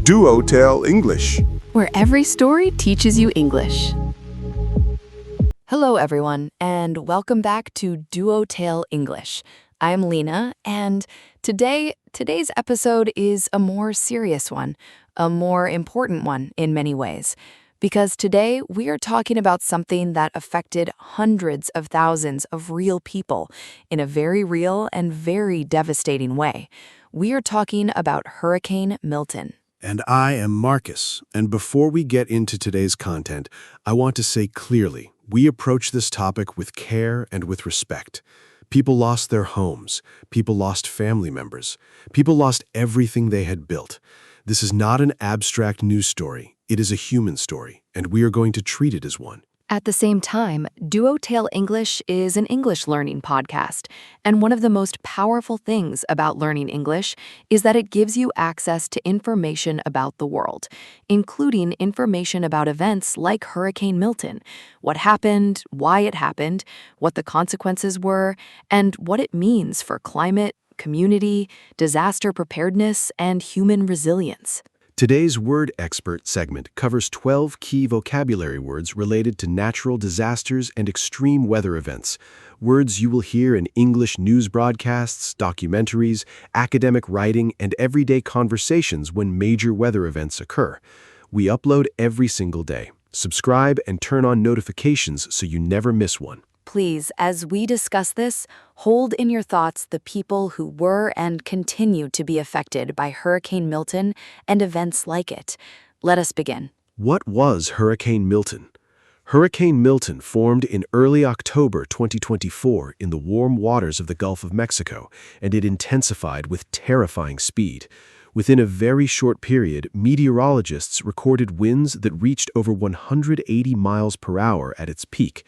DuoTale English. where every story teaches you English. Hello, everyone, and welcome back to DuoTale English. I'm Lena, and today's episode is a more serious one, a more important one in many ways, because today we are talking about something that affected hundreds of thousands of real people in a very real and very devastating way. We are talking about Hurricane Milton. And I am Marcus, and before we get into today's content, I want to say clearly, we approach this topic with care and with respect. People lost their homes, people lost family members, people lost everything they had built. This is not an abstract news story, it is a human story, and we are going to treat it as one. At the same time, DuoTale English is an English learning podcast, and one of the most powerful things about learning English is that it gives you access to information about the world, including information about events like Hurricane Milton, what happened, why it happened, what the consequences were, and what it means for climate, community, disaster preparedness, and human resilience. Today's Word Expert segment covers 12 key vocabulary words related to natural disasters and extreme weather events. Words you will hear in English news broadcasts, documentaries, academic writing, and everyday conversations when major weather events occur. We upload every single day. Subscribe and turn on notifications so you never miss one. Please, as we discuss this, hold in your thoughts the people who were and continue to be affected by Hurricane Milton and events like it. Let us begin. What was Hurricane Milton? Hurricane Milton formed in early October 2024 in the warm waters of the Gulf of Mexico, and it intensified with terrifying speed. Within a very short period, meteorologists recorded winds that reached over 180 miles per hour at its peak.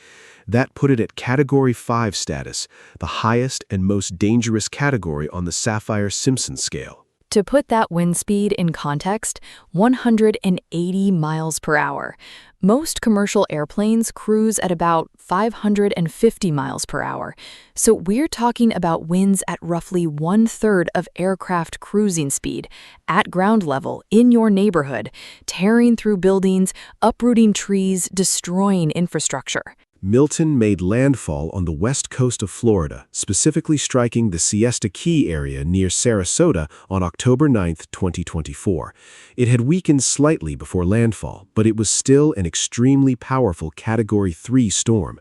That put it at Category 5 status, the highest and most dangerous category on the Saffir-Simpson scale. To put that wind speed in context, 180 miles per hour. Most commercial airplanes cruise at about 550 miles per hour. So we're talking about winds at roughly 1/3 of aircraft cruising speed, at ground level, in your neighborhood, tearing through buildings, uprooting trees, destroying infrastructure. Milton made landfall on the west coast of Florida, specifically striking the Siesta Key area near Sarasota on October 9, 2024. It had weakened slightly before landfall, but it was still an extremely powerful Category 3 storm.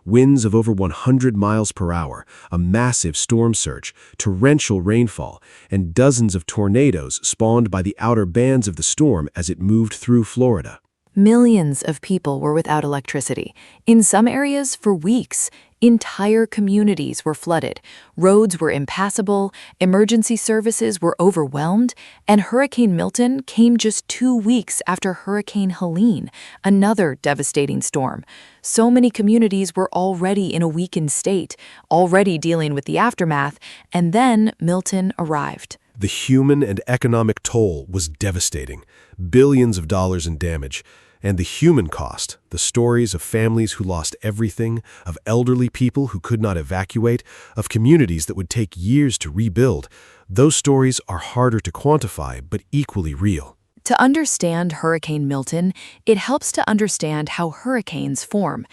Winds of over 100 miles per hour, a massive storm surge, torrential rainfall, and dozens of tornadoes spawned by the outer bands of the storm as it moved through Florida. Millions of people were without electricity. In some areas, for weeks. Entire communities were flooded. Roads were impassable, emergency services were overwhelmed, and Hurricane Milton came just 2 weeks after Hurricane Helene, another devastating storm. So many communities were already in a weakened state, already dealing with the aftermath, and then Milton arrived. The human and economic toll was devastating. Billions of dollars in damage. And the human cost, the stories of families who lost everything, of elderly people who could not evacuate, of communities that would take years to rebuild, those stories are harder to quantify but equally real. To understand Hurricane Milton, it helps to understand how hurricanes form.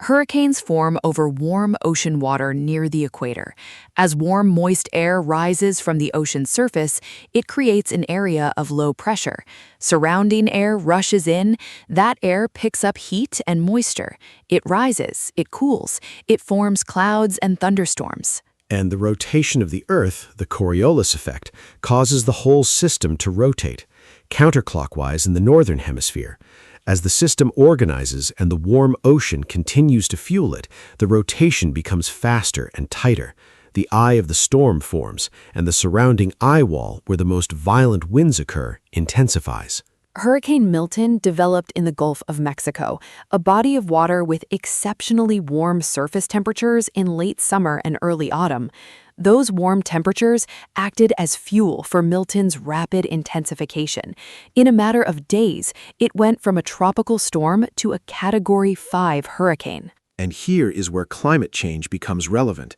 Hurricanes form over warm ocean water near the equator. As warm, moist air rises from the ocean surface, it creates an area of low pressure. Surrounding air rushes in. That air picks up heat and moisture. It rises, it cools, it forms clouds and thunderstorms. And the rotation of the Earth, the Coriolis effect, causes the whole system to rotate, counterclockwise in the northern hemisphere. As the system organizes and the warm ocean continues to fuel it, the rotation becomes faster and tighter. The eye of the storm forms, and the surrounding eyewall, where the most violent winds occur, intensifies. Hurricane Milton developed in the Gulf of Mexico, a body of water with exceptionally warm surface temperatures in late summer and early autumn. Those warm temperatures acted as fuel for Milton's rapid intensification. In a matter of days, it went from a tropical storm to a Category 5 hurricane. And here is where climate change becomes relevant.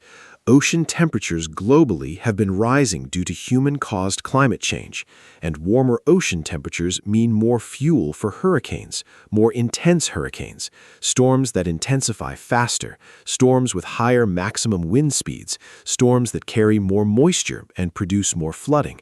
Ocean temperatures globally have been rising due to human-caused climate change, and warmer ocean temperatures mean more fuel for hurricanes, more intense hurricanes, storms that intensify faster, storms with higher maximum wind speeds, storms that carry more moisture and produce more flooding.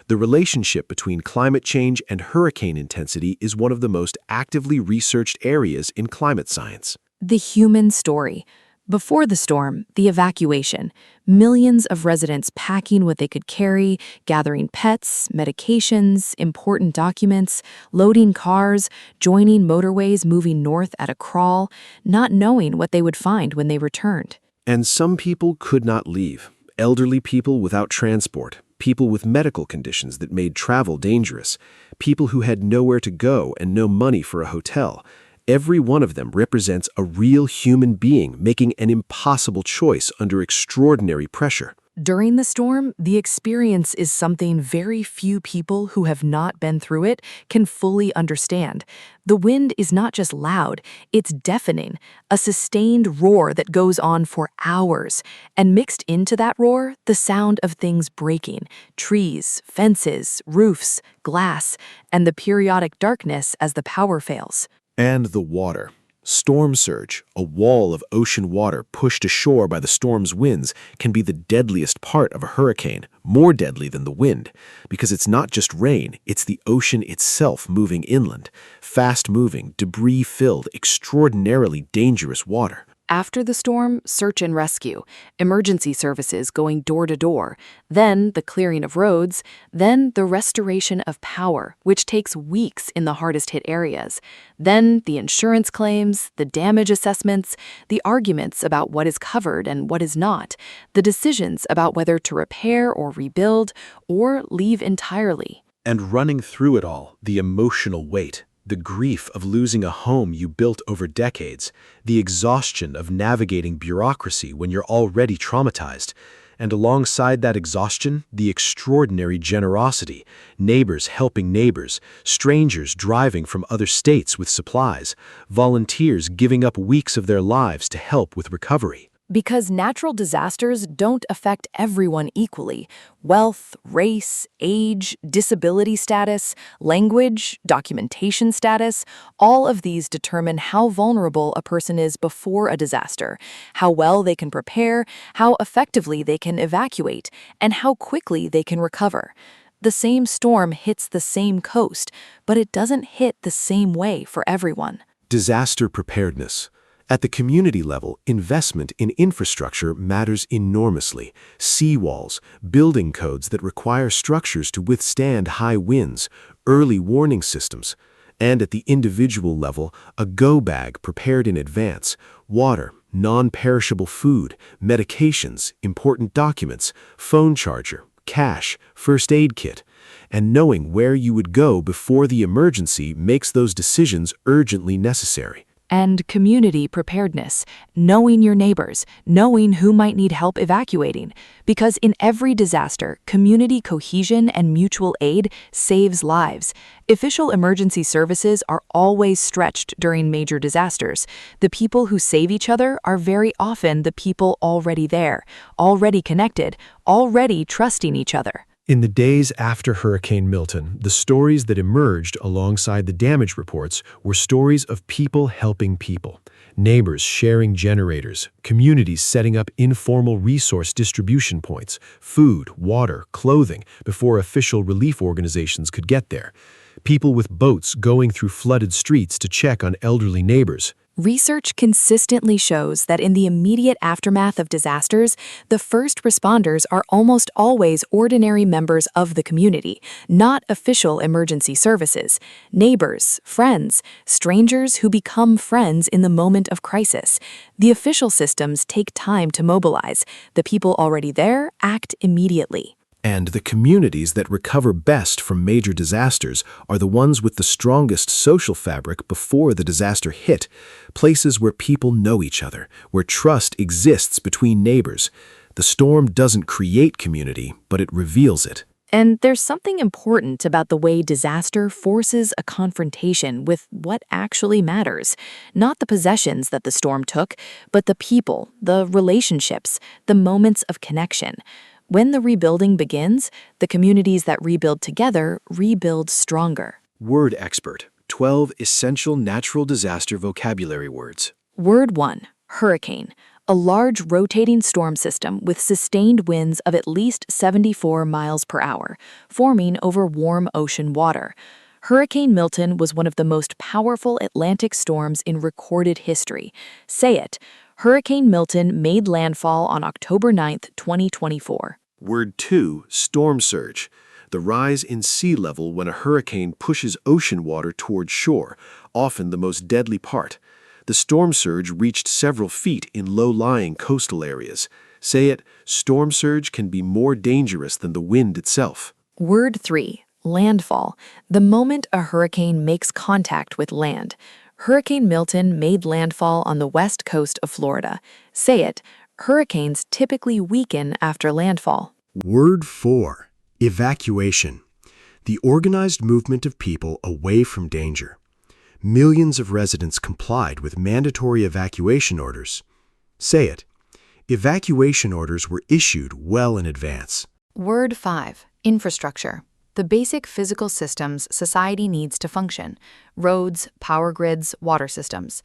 The relationship between climate change and hurricane intensity is one of the most actively researched areas in climate science. The human story. Before the storm, the evacuation. Millions of residents packing what they could carry, gathering pets, medications, important documents, loading cars, joining motorways moving north at a crawl, not knowing what they would find when they returned. And some people could not leave. Elderly people without transport, people with medical conditions that made travel dangerous, people who had nowhere to go and no money for a hotel. Every one of them represents a real human being making an impossible choice under extraordinary pressure. During the storm, the experience is something very few people who have not been through it can fully understand. The wind is not just loud, it's deafening, a sustained roar that goes on for hours. And mixed into that roar, the sound of things breaking, trees, fences, roofs, glass, and the periodic darkness as the power fails. And the water. Storm surge, a wall of ocean water pushed ashore by the storm's winds, can be the deadliest part of a hurricane, more deadly than the wind, because it's not just rain, it's the ocean itself moving inland, fast-moving, debris-filled, extraordinarily dangerous water. After the storm, search and rescue, emergency services going door to door, then the clearing of roads, then the restoration of power, which takes weeks in the hardest hit areas, then the insurance claims, the damage assessments, the arguments about what is covered and what is not, the decisions about whether to repair or rebuild or leave entirely. And running through it all, the emotional weight. The grief of losing a home you built over decades, the exhaustion of navigating bureaucracy when you're already traumatized, and alongside that exhaustion, the extraordinary generosity, neighbors helping neighbors, strangers driving from other states with supplies, volunteers giving up weeks of their lives to help with recovery. Because natural disasters don't affect everyone equally. Wealth, race, age, disability status, language, documentation status, all of these determine how vulnerable a person is before a disaster, how well they can prepare, how effectively they can evacuate, and how quickly they can recover. The same storm hits the same coast, but it doesn't hit the same way for everyone. Disaster preparedness. At the community level, investment in infrastructure matters enormously. Seawalls, building codes that require structures to withstand high winds, early warning systems. And at the individual level, a go bag prepared in advance, water, non-perishable food, medications, important documents, phone charger, cash, first aid kit. And knowing where you would go before the emergency makes those decisions urgently necessary. And community preparedness, knowing your neighbors, knowing who might need help evacuating. Because in every disaster, community cohesion and mutual aid saves lives. Official emergency services are always stretched during major disasters. The people who save each other are very often the people already there, already connected, already trusting each other. In the days after Hurricane Milton, the stories that emerged alongside the damage reports were stories of people helping people, neighbors sharing generators, communities setting up informal resource distribution points, food, water, clothing, before official relief organizations could get there, people with boats going through flooded streets to check on elderly neighbors. Research consistently shows that in the immediate aftermath of disasters, the first responders are almost always ordinary members of the community, not official emergency services, neighbors, friends, strangers who become friends in the moment of crisis. The official systems take time to mobilize. The people already there act immediately. And the communities that recover best from major disasters are the ones with the strongest social fabric before the disaster hit, places where people know each other, where trust exists between neighbors. The storm doesn't create community, but it reveals it. And there's something important about the way disaster forces a confrontation with what actually matters. Not the possessions that the storm took, but the people, the relationships, the moments of connection. When the rebuilding begins, the communities that rebuild together rebuild stronger. Word expert. 12 essential natural disaster vocabulary words. Word 1. Hurricane. A large rotating storm system with sustained winds of at least 74 miles per hour, forming over warm ocean water. Hurricane Milton was one of the most powerful Atlantic storms in recorded history. Say it. Hurricane Milton made landfall on October 9th, 2024. Word 2. Storm surge. The rise in sea level when a hurricane pushes ocean water toward shore, often the most deadly part. The storm surge reached several feet in low-lying coastal areas. Say it, storm surge can be more dangerous than the wind itself. Word 3. Landfall. The moment a hurricane makes contact with land. Hurricane Milton made landfall on the west coast of Florida. Say it, hurricanes typically weaken after landfall. Word 4. Evacuation. The organized movement of people away from danger. Millions of residents complied with mandatory evacuation orders. Say it. Evacuation orders were issued well in advance. Word 5. Infrastructure. The basic physical systems society needs to function. Roads, power grids, water systems.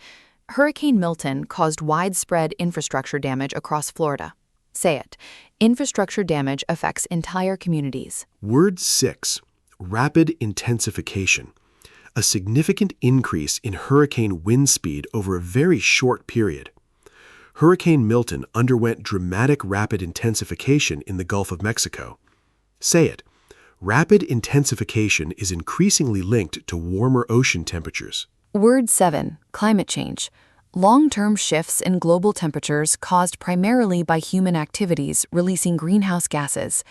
Hurricane Milton caused widespread infrastructure damage across Florida. Say it. Infrastructure damage affects entire communities. Word 6. Rapid intensification. A significant increase in hurricane wind speed over a very short period. Hurricane Milton underwent dramatic rapid intensification in the Gulf of Mexico. Say it. Rapid intensification is increasingly linked to warmer ocean temperatures. Word 7. Climate change. Long-term shifts in global temperatures caused primarily by human activities releasing greenhouse gases.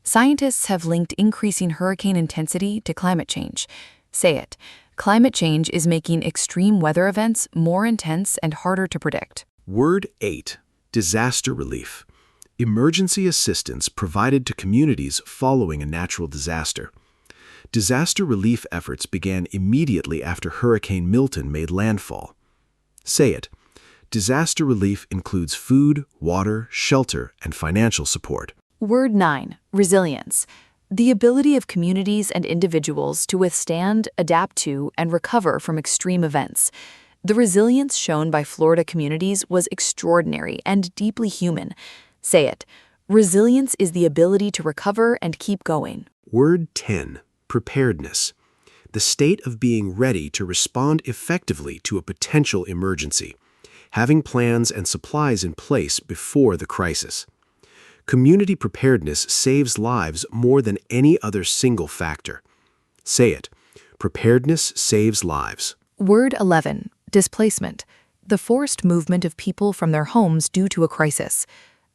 Scientists have linked increasing hurricane intensity to climate change. Say it. Climate change is making extreme weather events more intense and harder to predict. Word 8. Disaster relief. Emergency assistance provided to communities following a natural disaster. Disaster relief efforts began immediately after Hurricane Milton made landfall. Say it. Disaster relief includes food, water, shelter, and financial support. Word 9. Resilience. The ability of communities and individuals to withstand, adapt to, and recover from extreme events. The resilience shown by Florida communities was extraordinary and deeply human. Say it. Resilience is the ability to recover and keep going. Word 10. Preparedness. The state of being ready to respond effectively to a potential emergency. Having plans and supplies in place before the crisis. Community preparedness saves lives more than any other single factor. Say it. Preparedness saves lives. Word 11. Displacement. The forced movement of people from their homes due to a crisis.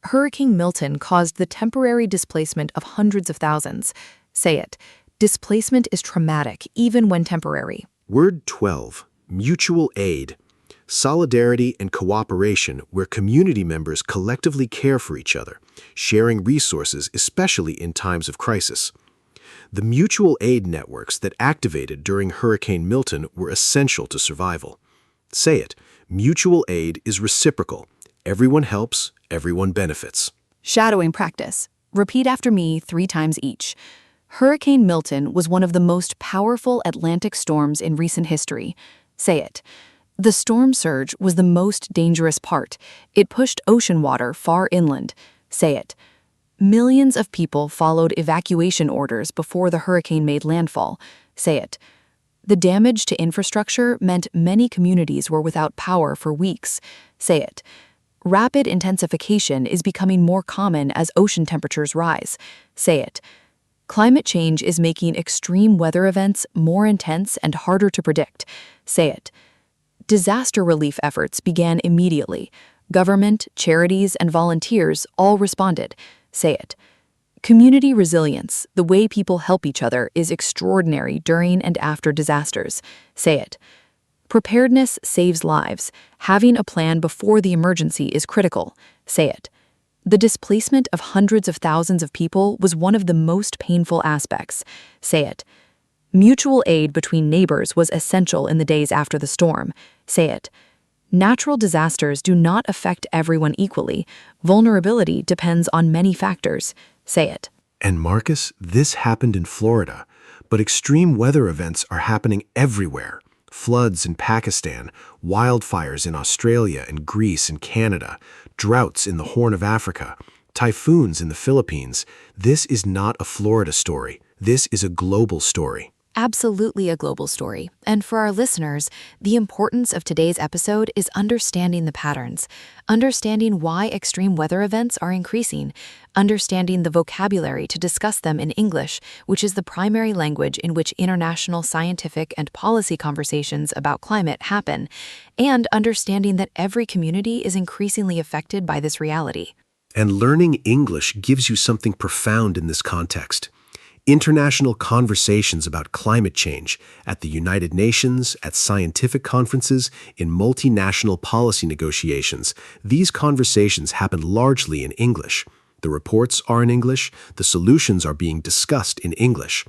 Hurricane Milton caused the temporary displacement of hundreds of thousands. Say it. Displacement is traumatic, even when temporary. Word 12. Mutual aid. Solidarity and cooperation where community members collectively care for each other, sharing resources especially in times of crisis. The mutual aid networks that activated during Hurricane Milton were essential to survival. Say it. Mutual aid is reciprocal. Everyone helps, everyone benefits. Shadowing practice. Repeat after me 3 times each. Hurricane Milton was one of the most powerful Atlantic storms in recent history. Say it. The storm surge was the most dangerous part. It pushed ocean water far inland. Say it. Millions of people followed evacuation orders before the hurricane made landfall. Say it. The damage to infrastructure meant many communities were without power for weeks. Say it. Rapid intensification is becoming more common as ocean temperatures rise. Say it. Climate change is making extreme weather events more intense and harder to predict. Say it. Disaster relief efforts began immediately. Government, charities, and volunteers all responded. Say it. Community resilience, the way people help each other, is extraordinary during and after disasters. Say it. Preparedness saves lives. Having a plan before the emergency is critical. Say it. The displacement of hundreds of thousands of people was one of the most painful aspects. Say it. Mutual aid between neighbors was essential in the days after the storm. Say it. Natural disasters do not affect everyone equally. Vulnerability depends on many factors. Say it. And Marcus, this happened in Florida, but extreme weather events are happening everywhere. Floods in Pakistan, wildfires in Australia and Greece and Canada, droughts in the Horn of Africa, typhoons in the Philippines. This is not a Florida story. This is a global story. Absolutely a global story. And for our listeners, the importance of today's episode is understanding the patterns, understanding why extreme weather events are increasing, understanding the vocabulary to discuss them in English, which is the primary language in which international scientific and policy conversations about climate happen, and understanding that every community is increasingly affected by this reality. And learning English gives you something profound in this context. International conversations about climate change at the United Nations, at scientific conferences, in multinational policy negotiations. These conversations happen largely in English. The reports are in English, the solutions are being discussed in English.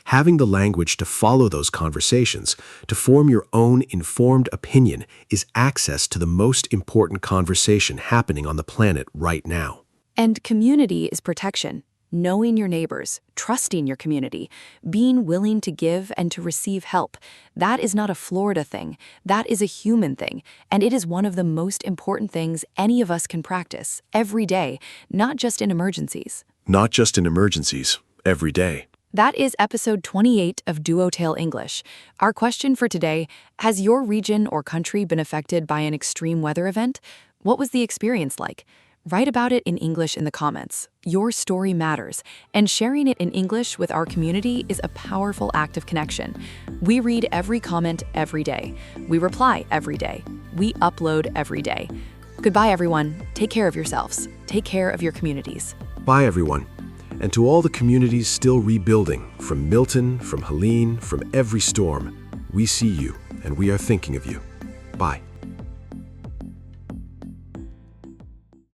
Having the language to follow those conversations, to form your own informed opinion, is access to the most important conversation happening on the planet right now. And community is protection. Knowing your neighbors, trusting your community, being willing to give and to receive help. That is not a Florida thing. That is a human thing. And it is one of the most important things any of us can practice every day, not just in emergencies. Not just in emergencies, every day. That is episode 28 of DuoTale English. Our question for today: has your region or country been affected by an extreme weather event? What was the experience like? Write about it in English in the comments. Your story matters, and sharing it in English with our community is a powerful act of connection. We read every comment every day. We reply every day. We upload every day. Goodbye, everyone. Take care of yourselves. Take care of your communities. Bye, everyone. And to all the communities still rebuilding, from Milton, from Helene, from every storm, we see you, and we are thinking of you. Bye.